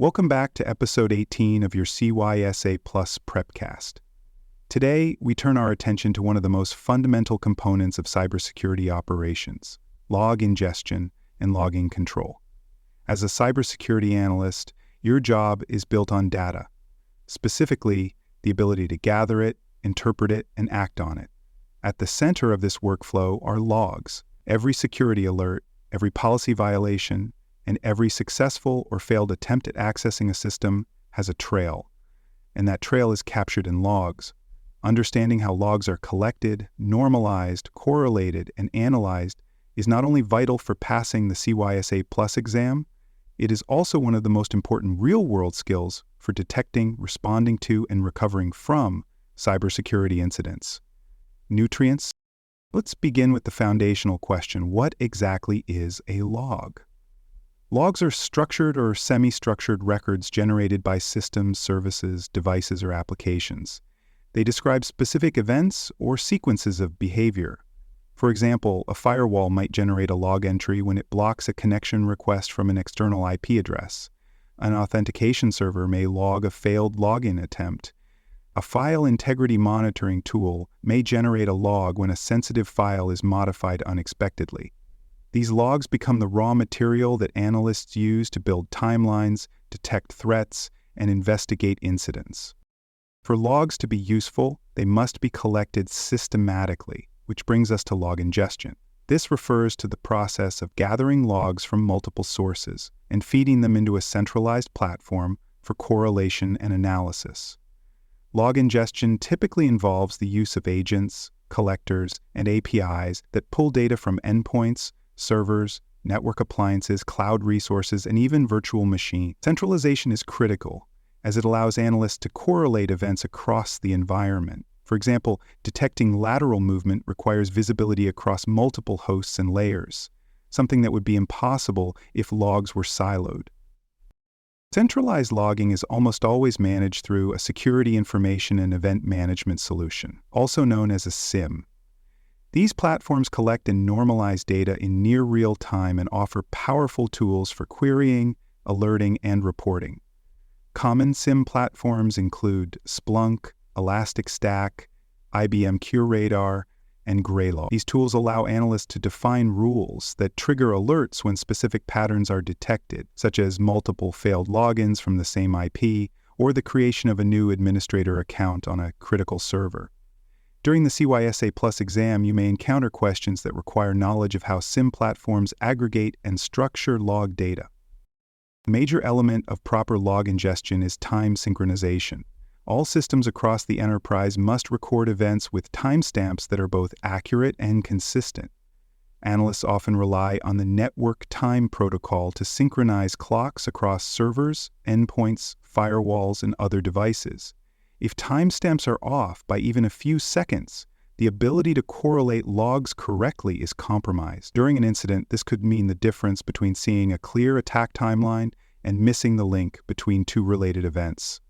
Welcome back to episode 18 of your CySA Plus Prepcast. Today, we turn our attention to one of the most fundamental components of cybersecurity operations, log ingestion and logging control. As a cybersecurity analyst, your job is built on data, specifically the ability to gather it, interpret it, and act on it. At the center of this workflow are logs. Every security alert, every policy violation, and every successful or failed attempt at accessing a system has a trail, and that trail is captured in logs. Understanding how logs are collected, normalized, correlated, and analyzed is not only vital for passing the CySA Plus exam, it is also one of the most important real-world skills for detecting, responding to, and recovering from cybersecurity incidents. Nutrients? Let's begin with the foundational question: what exactly is a log? Logs are structured or semi-structured records generated by systems, services, devices, or applications. They describe specific events or sequences of behavior. For example, a firewall might generate a log entry when it blocks a connection request from an external IP address. An authentication server may log a failed login attempt. A file integrity monitoring tool may generate a log when a sensitive file is modified unexpectedly. These logs become the raw material that analysts use to build timelines, detect threats, and investigate incidents. For logs to be useful, they must be collected systematically, which brings us to log ingestion. This refers to the process of gathering logs from multiple sources and feeding them into a centralized platform for correlation and analysis. Log ingestion typically involves the use of agents, collectors, and APIs that pull data from endpoints, servers, network appliances, cloud resources, and even virtual machines. Centralization is critical, as it allows analysts to correlate events across the environment. For example, detecting lateral movement requires visibility across multiple hosts and layers, something that would be impossible if logs were siloed. Centralized logging is almost always managed through a security information and event management solution, also known as a SIEM. These platforms collect and normalize data in near real time and offer powerful tools for querying, alerting, and reporting. Common SIEM platforms include Splunk, Elasticstack, IBM QRadar, and Graylog. These tools allow analysts to define rules that trigger alerts when specific patterns are detected, such as multiple failed logins from the same IP or the creation of a new administrator account on a critical server. During the CySA Plus exam, you may encounter questions that require knowledge of how SIEM platforms aggregate and structure log data. A major element of proper log ingestion is time synchronization. All systems across the enterprise must record events with timestamps that are both accurate and consistent. Analysts often rely on the network time protocol to synchronize clocks across servers, endpoints, firewalls, and other devices. If timestamps are off by even a few seconds, the ability to correlate logs correctly is compromised. During an incident, this could mean the difference between seeing a clear attack timeline and missing the link between two related events.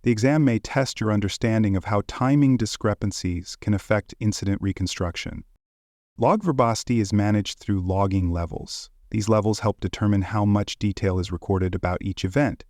The exam may test your understanding of how timing discrepancies can affect incident reconstruction. Log verbosity is managed through logging levels. These levels help determine how much detail is recorded about each event.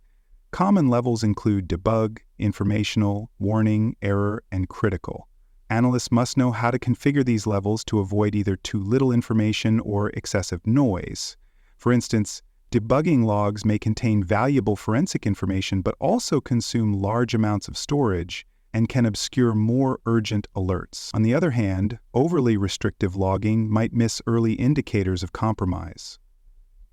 Common levels include debug, informational, warning, error, and critical. Analysts must know how to configure these levels to avoid either too little information or excessive noise. For instance, debugging logs may contain valuable forensic information but also consume large amounts of storage and can obscure more urgent alerts. On the other hand, overly restrictive logging might miss early indicators of compromise.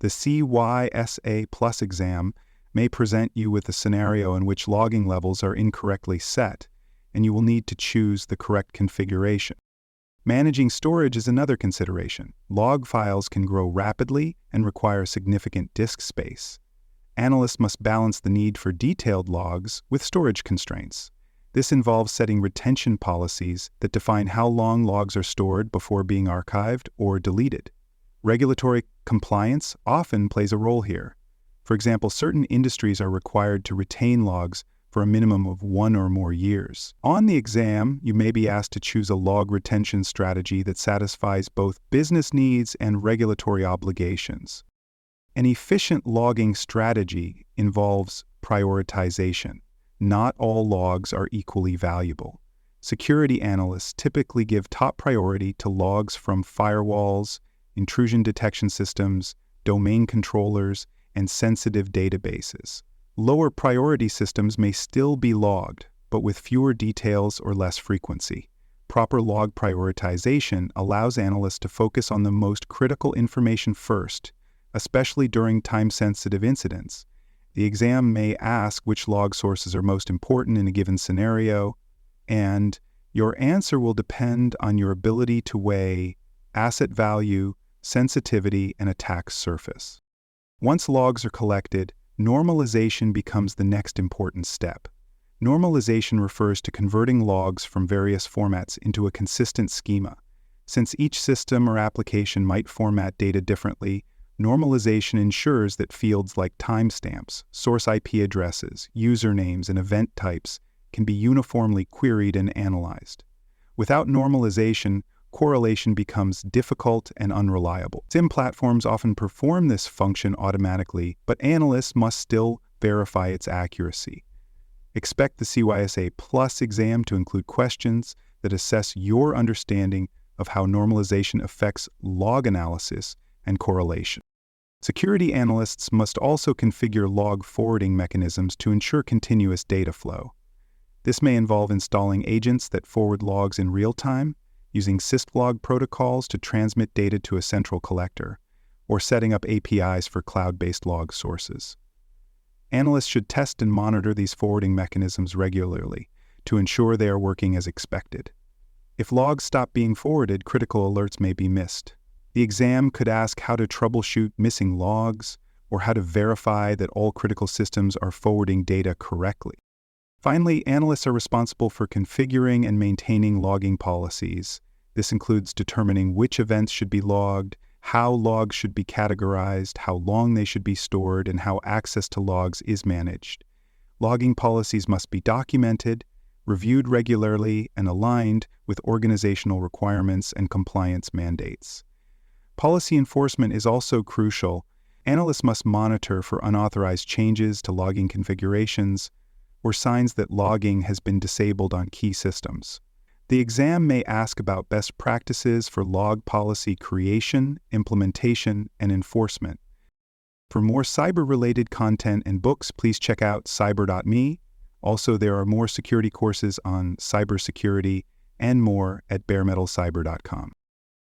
The CySA Plus exam may present you with a scenario in which logging levels are incorrectly set, and you will need to choose the correct configuration. Managing storage is another consideration. Log files can grow rapidly and require significant disk space. Analysts must balance the need for detailed logs with storage constraints. This involves setting retention policies that define how long logs are stored before being archived or deleted. Regulatory compliance often plays a role here. For example, certain industries are required to retain logs for a minimum of 1 or more years. On the exam, you may be asked to choose a log retention strategy that satisfies both business needs and regulatory obligations. An efficient logging strategy involves prioritization. Not all logs are equally valuable. Security analysts typically give top priority to logs from firewalls, intrusion detection systems, domain controllers, and sensitive databases. Lower priority systems may still be logged, but with fewer details or less frequency. Proper log prioritization allows analysts to focus on the most critical information first, especially during time-sensitive incidents. The exam may ask which log sources are most important in a given scenario, and your answer will depend on your ability to weigh asset value, sensitivity, and attack surface. Once logs are collected, normalization becomes the next important step. Normalization refers to converting logs from various formats into a consistent schema. Since each system or application might format data differently, normalization ensures that fields like timestamps, source IP addresses, usernames, and event types can be uniformly queried and analyzed. Without normalization, correlation becomes difficult and unreliable. SIEM platforms often perform this function automatically, but analysts must still verify its accuracy. Expect the CySA Plus exam to include questions that assess your understanding of how normalization affects log analysis and correlation. Security analysts must also configure log forwarding mechanisms to ensure continuous data flow. This may involve installing agents that forward logs in real time, using syslog protocols to transmit data to a central collector, or setting up APIs for cloud-based log sources. Analysts should test and monitor these forwarding mechanisms regularly to ensure they are working as expected. If logs stop being forwarded, critical alerts may be missed. The exam could ask how to troubleshoot missing logs or how to verify that all critical systems are forwarding data correctly. Finally, analysts are responsible for configuring and maintaining logging policies. This includes determining which events should be logged, how logs should be categorized, how long they should be stored, and how access to logs is managed. Logging policies must be documented, reviewed regularly, and aligned with organizational requirements and compliance mandates. Policy enforcement is also crucial. Analysts must monitor for unauthorized changes to logging configurations or signs that logging has been disabled on key systems. The exam may ask about best practices for log policy creation, implementation, and enforcement. For more cyber-related content and books, please check out cyber.me. Also, there are more security courses on cybersecurity and more at baremetalcyber.com.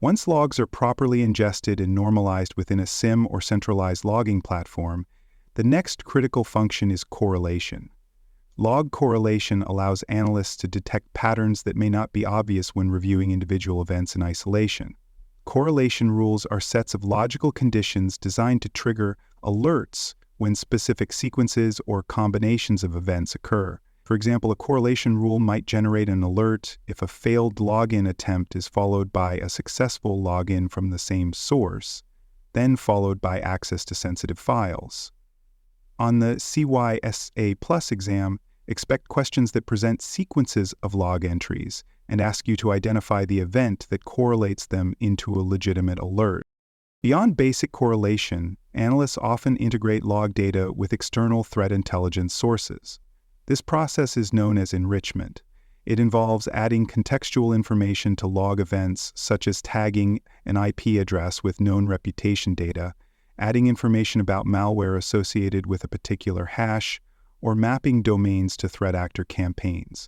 Once logs are properly ingested and normalized within a SIEM or centralized logging platform, the next critical function is correlation. Log correlation allows analysts to detect patterns that may not be obvious when reviewing individual events in isolation. Correlation rules are sets of logical conditions designed to trigger alerts when specific sequences or combinations of events occur. For example, a correlation rule might generate an alert if a failed login attempt is followed by a successful login from the same source, then followed by access to sensitive files. On the CySA Plus exam, expect questions that present sequences of log entries and ask you to identify the event that correlates them into a legitimate alert. Beyond basic correlation, analysts often integrate log data with external threat intelligence sources. This process is known as enrichment. It involves adding contextual information to log events, such as tagging an IP address with known reputation data, adding information about malware associated with a particular hash, or mapping domains to threat actor campaigns.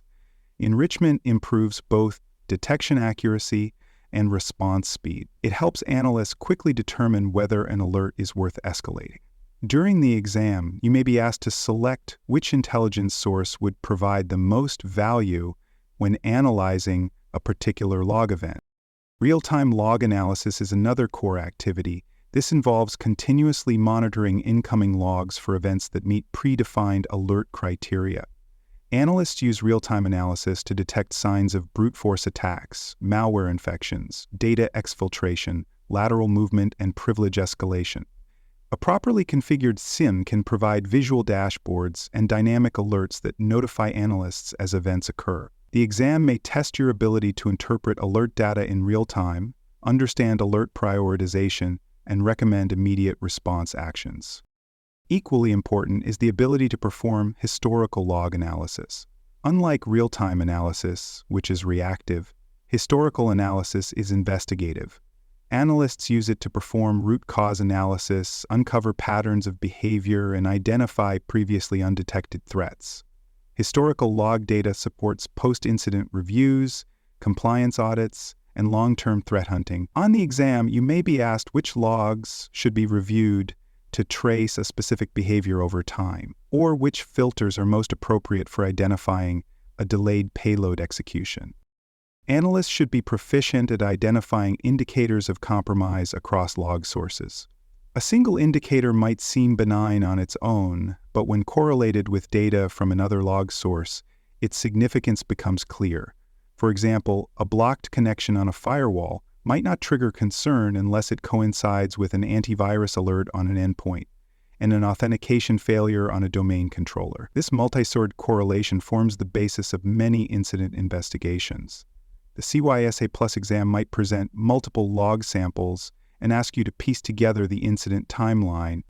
Enrichment improves both detection accuracy and response speed. It helps analysts quickly determine whether an alert is worth escalating. During the exam, you may be asked to select which intelligence source would provide the most value when analyzing a particular log event. Real-time log analysis is another core activity. This involves continuously monitoring incoming logs for events that meet predefined alert criteria. Analysts use real-time analysis to detect signs of brute force attacks, malware infections, data exfiltration, lateral movement, and privilege escalation. A properly configured SIEM can provide visual dashboards and dynamic alerts that notify analysts as events occur. The exam may test your ability to interpret alert data in real time, understand alert prioritization, and recommend immediate response actions. Equally important is the ability to perform historical log analysis. Unlike real-time analysis, which is reactive, historical analysis is investigative. Analysts use it to perform root cause analysis, uncover patterns of behavior, and identify previously undetected threats. Historical log data supports post-incident reviews, compliance audits, and long-term threat hunting. On the exam, you may be asked which logs should be reviewed to trace a specific behavior over time, or which filters are most appropriate for identifying a delayed payload execution. Analysts should be proficient at identifying indicators of compromise across log sources. A single indicator might seem benign on its own, but when correlated with data from another log source, its significance becomes clear. For example, a blocked connection on a firewall might not trigger concern unless it coincides with an antivirus alert on an endpoint and an authentication failure on a domain controller. This multi-sort correlation forms the basis of many incident investigations. The CySA Plus exam might present multiple log samples and ask you to piece together the incident timeline.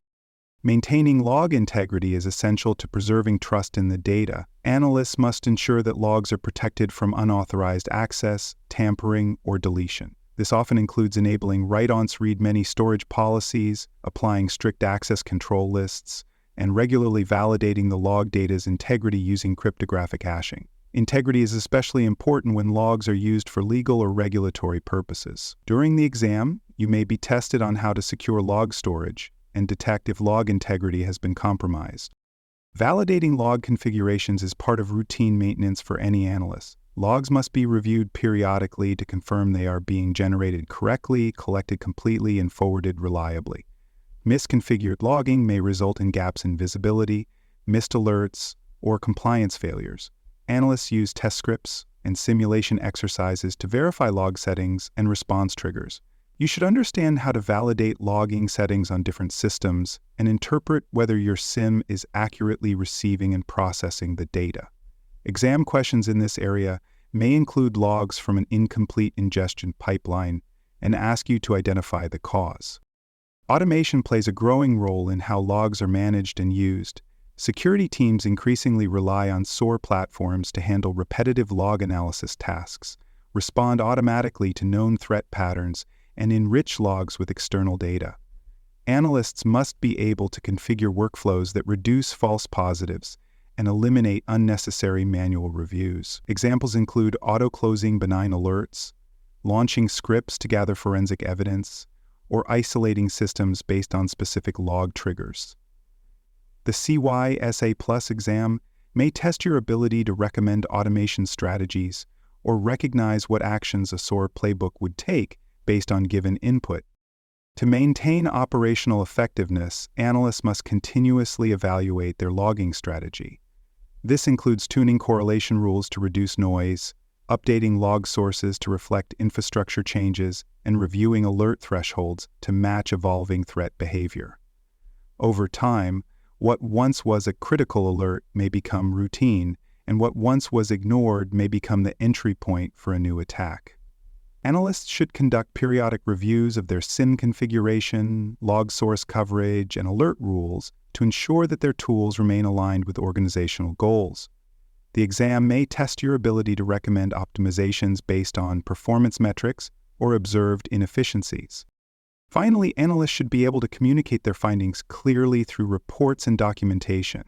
Maintaining log integrity is essential to preserving trust in the data. Analysts must ensure that logs are protected from unauthorized access, tampering, or deletion. This often includes enabling write-once read-many storage policies, applying strict access control lists, and regularly validating the log data's integrity using cryptographic hashing. Integrity is especially important when logs are used for legal or regulatory purposes. During the exam, you may be tested on how to secure log storage and detect if log integrity has been compromised. Validating log configurations is part of routine maintenance for any analyst. Logs must be reviewed periodically to confirm they are being generated correctly, collected completely, and forwarded reliably. Misconfigured logging may result in gaps in visibility, missed alerts, or compliance failures. Analysts use test scripts and simulation exercises to verify log settings and response triggers. You should understand how to validate logging settings on different systems and interpret whether your SIEM is accurately receiving and processing the data. Exam questions in this area may include logs from an incomplete ingestion pipeline and ask you to identify the cause. Automation plays a growing role in how logs are managed and used. Security teams increasingly rely on SOAR platforms to handle repetitive log analysis tasks, respond automatically to known threat patterns, and enrich logs with external data. Analysts must be able to configure workflows that reduce false positives and eliminate unnecessary manual reviews. Examples include auto-closing benign alerts, launching scripts to gather forensic evidence, or isolating systems based on specific log triggers. The CySA Plus exam may test your ability to recommend automation strategies or recognize what actions a SOAR playbook would take based on given input. To maintain operational effectiveness, analysts must continuously evaluate their logging strategy. This includes tuning correlation rules to reduce noise, updating log sources to reflect infrastructure changes, and reviewing alert thresholds to match evolving threat behavior. Over time, what once was a critical alert may become routine, and what once was ignored may become the entry point for a new attack. Analysts should conduct periodic reviews of their SIEM configuration, log source coverage, and alert rules to ensure that their tools remain aligned with organizational goals. The exam may test your ability to recommend optimizations based on performance metrics or observed inefficiencies. Finally, analysts should be able to communicate their findings clearly through reports and documentation.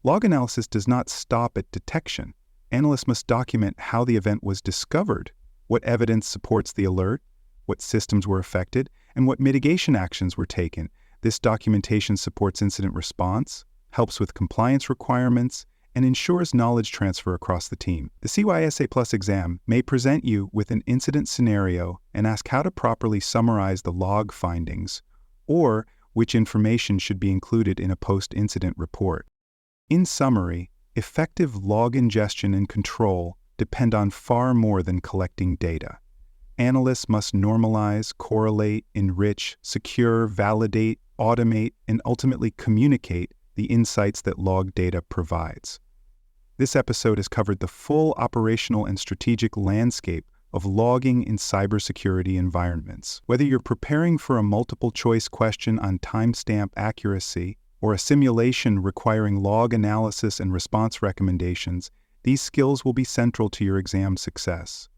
Log analysis does not stop at detection. Analysts must document how the event was discovered, what evidence supports the alert, what systems were affected, and what mitigation actions were taken. This documentation supports incident response, helps with compliance requirements, and ensures knowledge transfer across the team. The CySA Plus exam may present you with an incident scenario and ask how to properly summarize the log findings, or which information should be included in a post-incident report. In summary, effective log ingestion and control depend on far more than collecting data. Analysts must normalize, correlate, enrich, secure, validate, automate, and ultimately communicate the insights that log data provides. This episode has covered the full operational and strategic landscape of logging in cybersecurity environments. Whether you're preparing for a multiple-choice question on timestamp accuracy or a simulation requiring log analysis and response recommendations, these skills will be central to your exam success.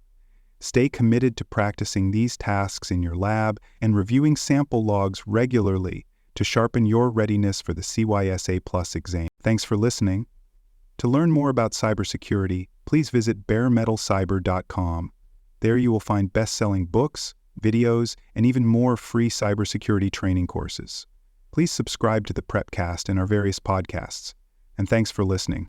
Stay committed to practicing these tasks in your lab and reviewing sample logs regularly to sharpen your readiness for the CySA Plus exam. Thanks for listening. To learn more about cybersecurity, please visit baremetalcyber.com. There you will find best-selling books, videos, and even more free cybersecurity training courses. Please subscribe to the Prepcast and our various podcasts. And thanks for listening.